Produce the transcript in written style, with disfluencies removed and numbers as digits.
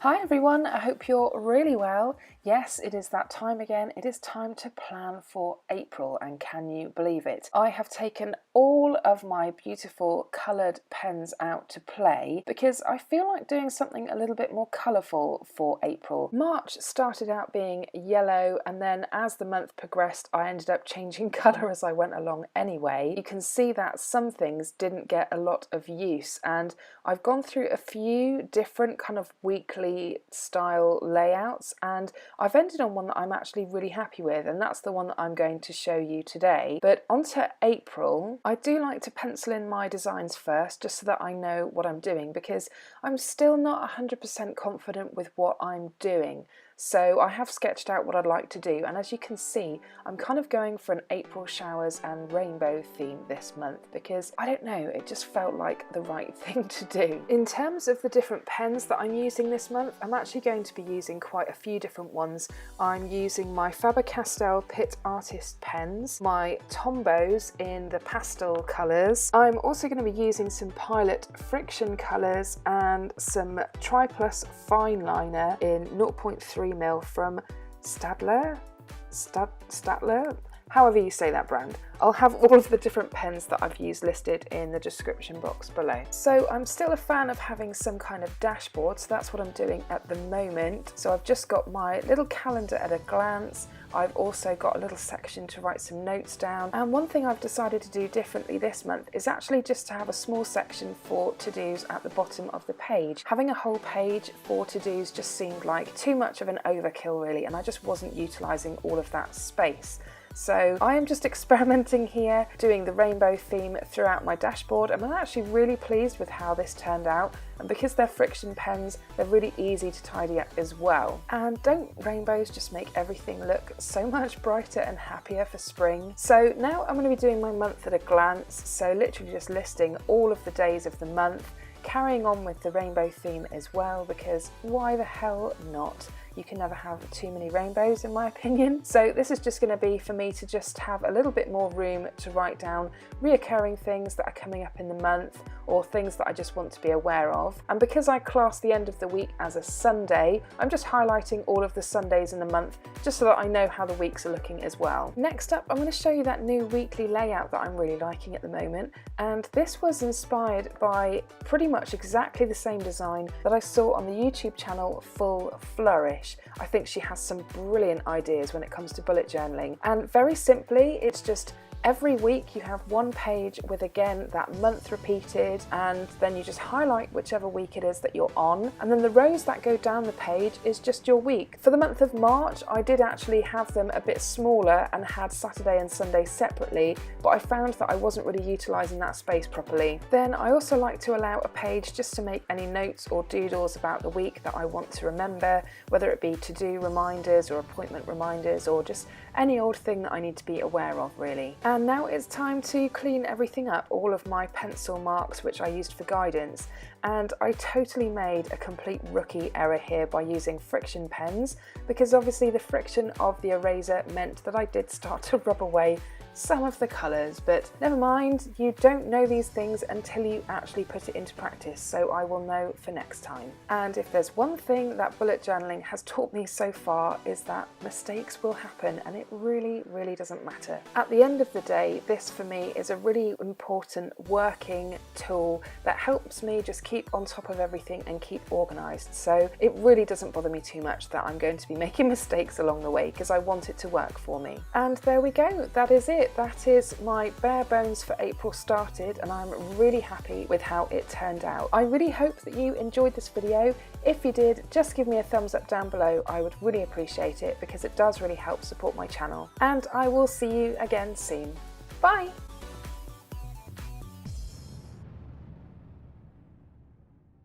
Hi everyone, I hope you're really well. Yes, it is that time again. It is time to plan for April, and can you believe it? I have taken all of my beautiful coloured pens out to play because I feel like doing something a little bit more colourful for April. March started out being yellow, and then as the month progressed I ended up changing colour as I went along anyway. You can see that some things didn't get a lot of use, and I've gone through a few different kind of weekly style layouts, and I've ended on one that I'm actually really happy with, and that's the one that I'm going to show you today. But onto April, I do like to pencil in my designs first just so that I know what I'm doing, because I'm still not 100% confident with what I'm doing. So I have sketched out what I'd like to do, and as you can see I'm kind of going for an April showers and rainbow theme this month because I don't know, it just felt like the right thing to do. In terms of the different pens that I'm using this month, I'm actually going to be using quite a few different ones. I'm using my Faber Castell Pitt Artist pens, my Tombows in the pastel colours. I'm also going to be using some Pilot Fixion colours and some triplus fineliner in 0.3mm from Staedtler, however you say that brand. I'll have all of the different pens that I've used listed in the description box below. So I'm still a fan of having some kind of dashboard, so that's what I'm doing at the moment. So I've just got my little calendar at a glance. I've also got a little section to write some notes down, and one thing I've decided to do differently this month is actually just to have a small section for to-dos at the bottom of the page. Having a whole page for to-dos just seemed like too much of an overkill really, and I just wasn't utilising all of that space. So I am just experimenting here, doing the rainbow theme throughout my dashboard, and I'm actually really pleased with how this turned out. And because they're Fixion pens, they're really easy to tidy up as well. And don't rainbows just make everything look so much brighter and happier for spring? So now I'm going to be doing my month at a glance, so literally just listing all of the days of the month, carrying on with the rainbow theme as well, because why the hell not? You can never have too many rainbows in my opinion. So this is just going to be for me to just have a little bit more room to write down reoccurring things that are coming up in the month, or things that I just want to be aware of. And because I class the end of the week as a Sunday, I'm just highlighting all of the Sundays in the month just so that I know how the weeks are looking as well. Next up, I'm going to show you that new weekly layout that I'm really liking at the moment, and this was inspired by pretty much exactly the same design that I saw on the YouTube channel Full Flourish. I think she has some brilliant ideas when it comes to bullet journaling, and very simply it's just every week you have one page with again that month repeated, and then you just highlight whichever week it is that you're on, and then the rows that go down the page is just your week. For the month of March I did actually have them a bit smaller and had Saturday and Sunday separately, but I found that I wasn't really utilising that space properly. Then I also like to allow a page just to make any notes or doodles about the week that I want to remember, whether it be to-do reminders or appointment reminders or just any old thing that I need to be aware of really. And now it's time to clean everything up, all of my pencil marks which I used for guidance, and I totally made a complete rookie error here by using Fixion pens, because obviously the friction of the eraser meant that I did start to rub away some of the colours, but never mind, you don't know these things until you actually put it into practice, so I will know for next time. And if there's one thing that bullet journaling has taught me so far, is that mistakes will happen, and it really doesn't matter. At the end of the day, this for me is a really important working tool that helps me just keep on top of everything and keep organised, so it really doesn't bother me too much that I'm going to be making mistakes along the way, because I want it to work for me. And there we go, that is it. That is my bare bones for April started, and I'm really happy with how it turned out. I really hope that you enjoyed this video. If you did, just give me a thumbs up down below. I would really appreciate it because it does really help support my channel. And I will see you again soon. Bye!